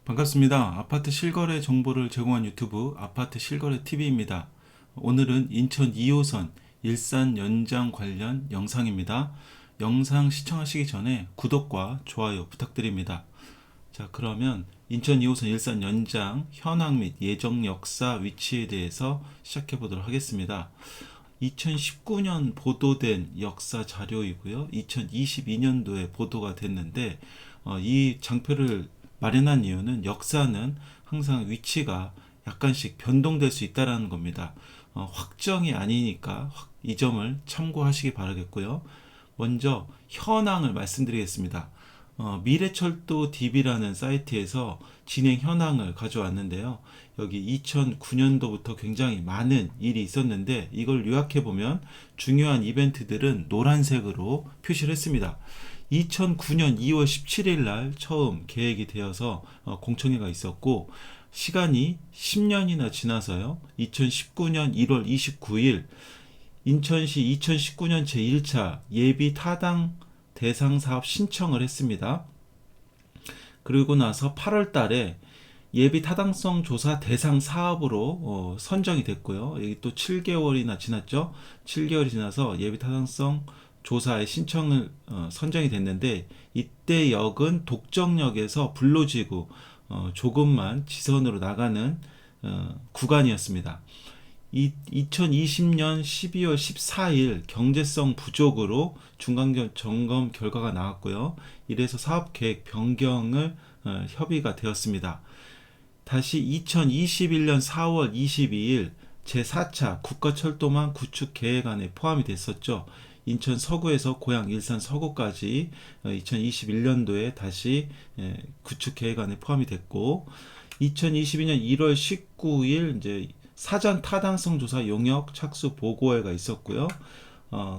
반갑습니다. 아파트 실거래 정보를 제공한 유튜브 아파트 실거래 TV입니다. 오늘은 인천 2호선 일산 연장 관련 영상입니다. 영상 시청하시기 전에 구독과 좋아요 부탁드립니다. 자, 그러면 인천 2호선 일산 연장 현황 및 예정 역사 위치에 대해서 시작해 보도록 하겠습니다. 2019년 보도된 역사 자료이고요. 2022년도에 보도가 됐는데 이 장표를 마련한 이유는 역사는 항상 위치가 약간씩 변동될 수 있다는 겁니다. 확정이 아니니까 이 점을 참고하시기 바라겠고요. 먼저 현황을 말씀드리겠습니다. 미래철도 DB라는 사이트에서 진행 현황을 가져왔는데요. 여기 2009년도부터 굉장히 많은 일이 있었는데 이걸 요약해보면 중요한 이벤트들은 노란색으로 표시를 했습니다. 2009년 2월 17일 날 처음 계획이 되어서 공청회가 있었고, 시간이 10년이나 지나서요. 2019년 1월 29일 인천시 2019년 제1차 예비 타당 대상 사업 신청을 했습니다. 그리고 나서 8월 달에 예비 타당성 조사 대상 사업으로 선정이 됐고요. 여기 또 7개월이나 지났죠. 7개월이 지나서 예비 타당성 조사의 신청을 선정이 됐는데, 이때 역은 독정역에서 불로지구 조금만 지선으로 나가는 구간이었습니다. 2020년 12월 14일 경제성 부족으로 중간 점검 결과가 나왔고요. 이래서 사업계획 변경을 협의가 되었습니다. 다시 2021년 4월 22일 제4차 국가철도망 구축 계획안에 포함이 됐었죠. 인천 서구에서 고양 일산 서구까지 2021년도에 다시 구축 계획안에 포함이 됐고, 2022년 1월 19일 이제 사전 타당성 조사 용역 착수 보고회가 있었고요.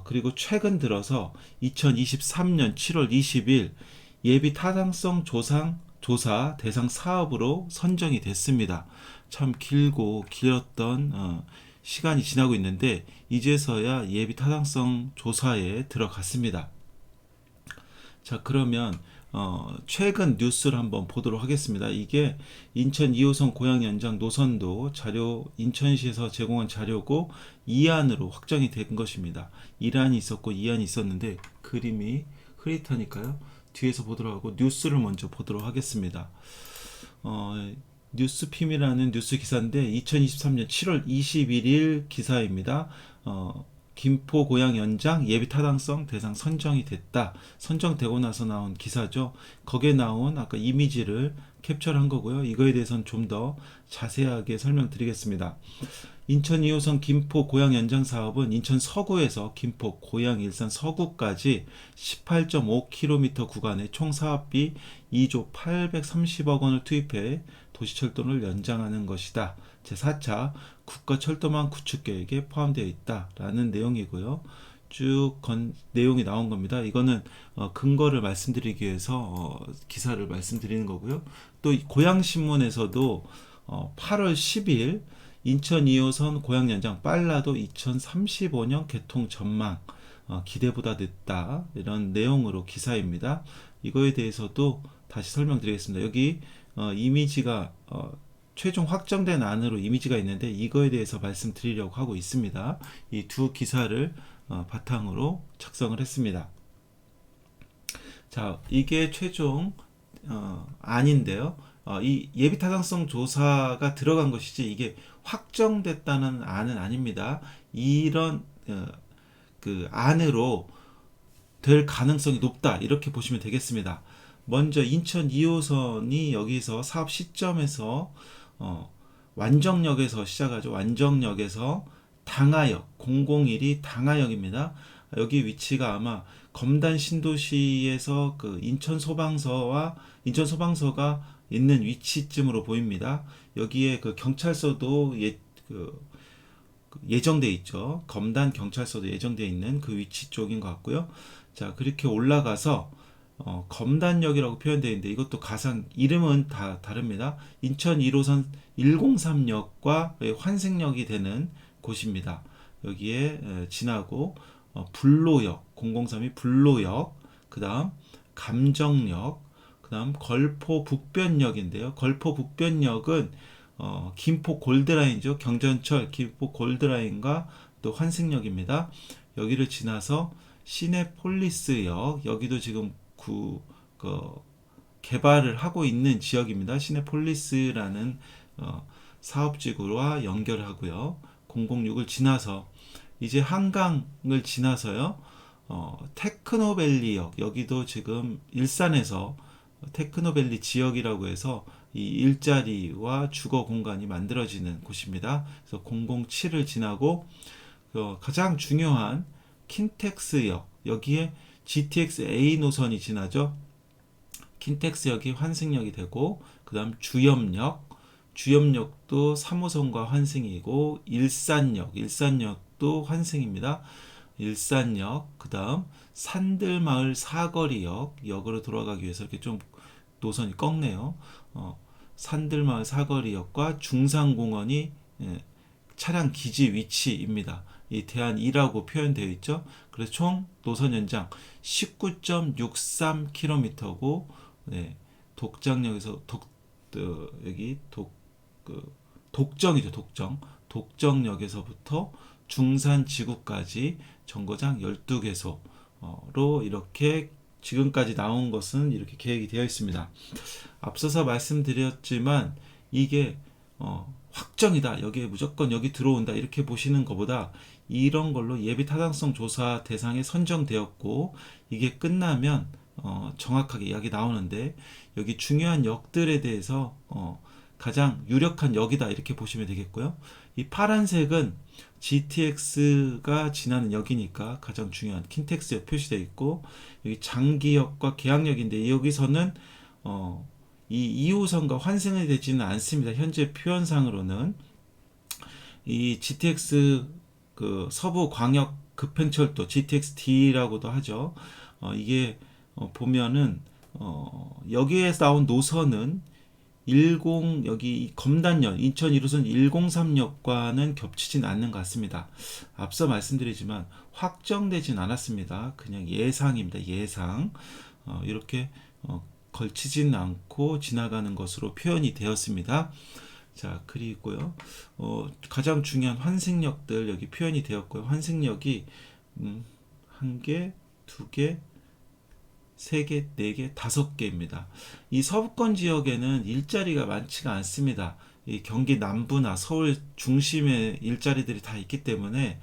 그리고 최근 들어서 2023년 7월 20일 예비 타당성 조사 대상 사업으로 선정이 됐습니다. 참 길었던 시간이 지나고 있는데 이제서야 예비 타당성 조사에 들어갔습니다. 자, 그러면 최근 뉴스를 한번 보도록 하겠습니다. 이게 인천 2호선 고양 연장 노선도 자료, 인천시에서 제공한 자료고 2안으로 확정이 된 것입니다. 1안이 있었고 2안이 있었는데 그림이 흐릿하니까요. 뒤에서 보도록 하고 뉴스를 먼저 보도록 하겠습니다. 뉴스핌이라는 뉴스 기사인데 2023년 7월 21일 기사입니다. 김포 고양 연장 예비 타당성 대상 선정이 됐다. 선정되고 나서 나온 기사죠. 거기에 나온 아까 이미지를 캡처한 거고요. 이거에 대해서는 좀 더 자세하게 설명드리겠습니다. 인천 2호선 김포 고양 연장 사업은 인천 서구에서 김포 고양 일산 서구까지 18.5km 구간에 총 사업비 2조 830억 원을 투입해 도시철도를 연장하는 것이다. 제4차 국가철도망 구축계획에 포함되어 있다라는 내용이고요. 쭉 내용이 나온 겁니다. 이거는 근거를 말씀드리기 위해서 기사를 말씀드리는 거고요. 또 고양신문에서도 8월 10일 인천 2호선 고양 연장 빨라도 2035년 개통 전망, 기대보다 늦다, 이런 내용으로 기사입니다. 이거에 대해서도 다시 설명드리겠습니다. 여기 이미지가 최종 확정된 안으로 이미지가 있는데 이거에 대해서 말씀드리려고 하고 있습니다. 이 두 기사를 바탕으로 작성을 했습니다. 자, 이게 최종 안인데요. 이 예비 타당성 조사가 들어간 것이지 이게 확정됐다는 안은 아닙니다. 이런 그 안으로 될 가능성이 높다, 이렇게 보시면 되겠습니다. 먼저 인천 2호선이 여기서 사업 시점에서 완정역에서 시작하죠. 완정역에서 당하역 001이 당하역입니다. 여기 위치가 아마 검단 신도시에서 그 인천 소방서가 있는 위치쯤으로 보입니다. 여기에 그 경찰서도 예정돼 있죠. 검단 경찰서도 예정돼 있는 그 위치 쪽인 것 같고요. 자, 그렇게 올라가서 검단역이라고 표현되어 있는데 이것도 가상 이름은 다 다릅니다. 인천 1호선 103역과 환승역이 되는 곳입니다. 여기에 지나고 불로역 003이 불로역, 그 다음 감정역, 그 그다음 걸포 북변역인데요. 걸포 북변역은 김포 골드라인이죠. 경전철 김포 골드라인과 또 환승역입니다. 여기를 지나서 시내폴리스역, 여기도 지금 개발을 하고 있는 지역입니다. 시내폴리스라는 사업지구와 연결하고요. 006을 지나서 이제 한강을 지나서요. 테크노밸리역, 여기도 지금 일산에서 테크노밸리 지역이라고 해서 이 일자리와 주거 공간이 만들어지는 곳입니다. 그래서 007을 지나고 가장 중요한 킨텍스역, 여기에 GTX A 노선이 지나죠. 킨텍스역이 환승역이 되고, 그 다음 주염역도 3호선과 환승이고, 일산역도 환승입니다. 일산역, 그 다음 산들마을 사거리역, 역으로 돌아가기 위해서 이렇게 좀 노선이 꺾네요. 산들마을 사거리역과 중산공원이 차량 기지 위치입니다. 이 대안 2라고 표현되어 있죠. 그래서 총 노선 연장 19.63km고, 네, 독장역에서 독정이죠. 독정역에서부터 중산지구까지 정거장 12개소로 이렇게 지금까지 나온 것은 이렇게 계획이 되어 있습니다. 앞서서 말씀드렸지만 이게 확정이다, 여기에 무조건 여기 들어온다, 이렇게 보시는 것보다 이런 걸로 예비 타당성 조사 대상에 선정되었고, 이게 끝나면 정확하게 이야기 나오는데, 여기 중요한 역들에 대해서 가장 유력한 역이다, 이렇게 보시면 되겠고요. 이 파란색은 GTX가 지나는 역이니까 가장 중요한 킨텍스역 표시되어 있고, 여기 장기역과 계양역인데 여기서는 이 2호선과 환승이 되지는 않습니다. 현재 표현상으로는 이 GTX 서부 광역 급행철도 GTX-D라고도 하죠. 이게 보면은 여기에서 나온 노선은 여기 검단역 인천 1호선 103역과는 겹치진 않는 것 같습니다. 앞서 말씀드리지만 확정되진 않았습니다. 그냥 예상입니다. 예상. 이렇게 걸치진 않고 지나가는 것으로 표현이 되었습니다. 자, 그리고요, 가장 중요한 환승역들 여기 표현이 되었고요. 환승역이 1개, 2개, 3개, 4개, 5개입니다. 이 서부권 지역에는 일자리가 많지가 않습니다. 이 경기 남부나 서울 중심의 일자리들이 다 있기 때문에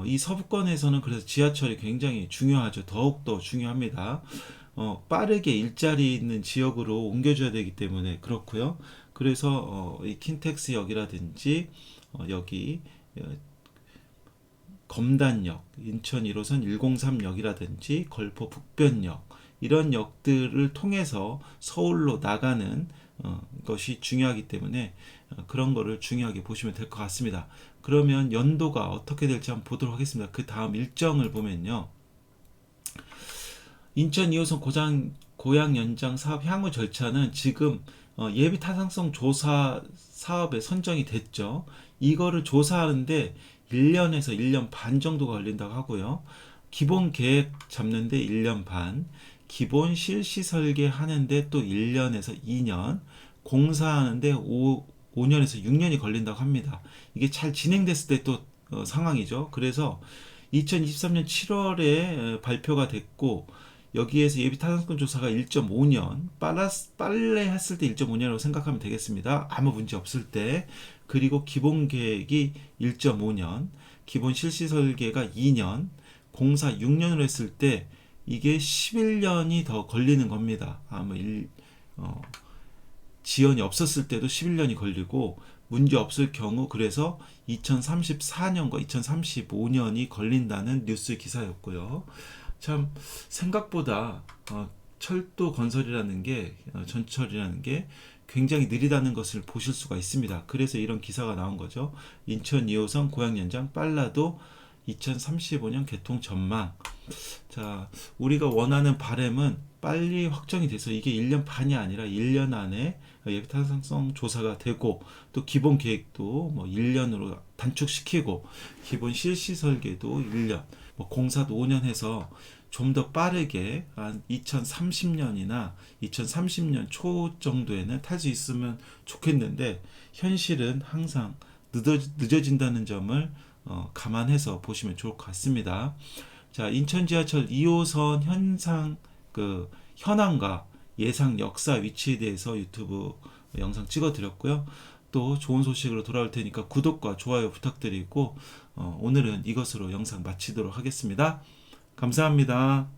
이 서부권에서는 그래서 지하철이 굉장히 중요하죠. 더욱더 중요합니다. 빠르게 일자리 있는 지역으로 옮겨줘야 되기 때문에 그렇고요. 그래서 이 킨텍스역이라든지 여기 검단역, 인천 1호선 103역이라든지 걸포 북변역, 이런 역들을 통해서 서울로 나가는 것이 중요하기 때문에 그런 거를 중요하게 보시면 될 것 같습니다. 그러면 연도가 어떻게 될지 한번 보도록 하겠습니다. 그 다음 일정을 보면요, 인천 2호선 고양 연장 사업 향후 절차는 지금 예비 타당성 조사 사업에 선정이 됐죠. 이거를 조사하는데 1년에서 1년 반 정도가 걸린다고 하고요. 기본 계획 잡는데 1년 반, 기본 실시 설계 하는데 또 1년에서 2년, 공사하는데 5년에서 6년이 걸린다고 합니다. 이게 잘 진행됐을 때 또 상황이죠. 그래서 2023년 7월에 발표가 됐고, 여기에서 예비 타당성 조사가 1.5년, 빨래 했을 때 1.5년이라고 생각하면 되겠습니다. 아무 문제 없을 때. 그리고 기본 계획이 1.5년, 기본 실시 설계가 2년, 공사 6년으로 했을 때 이게 11년이 더 걸리는 겁니다. 지연이 없었을 때도 11년이 걸리고, 문제 없을 경우 그래서 2034년과 2035년이 걸린다는 뉴스 기사였고요. 참 생각보다 철도 건설이라는 게, 전철이라는 게 굉장히 느리다는 것을 보실 수가 있습니다. 그래서 이런 기사가 나온 거죠. 인천 2호선 고양 연장 빨라도 2035년 개통 전망. 자, 우리가 원하는 바람은 빨리 확정이 돼서 이게 1년 반이 아니라 1년 안에 예비 타당성 조사가 되고, 또 기본 계획도 1년으로 단축시키고, 기본 실시 설계도 1년, 공사도 5년 해서 좀 더 빠르게 한 2030년이나 2030년 초 정도에는 탈 수 있으면 좋겠는데 현실은 항상 늦어진다는 점을 감안해서 보시면 좋을 것 같습니다. 자, 인천 지하철 2호선 현황과 예상 역사 위치에 대해서 유튜브 영상 찍어 드렸고요. 또 좋은 소식으로 돌아올 테니까 구독과 좋아요 부탁드리고 오늘은 이것으로 영상 마치도록 하겠습니다. 감사합니다.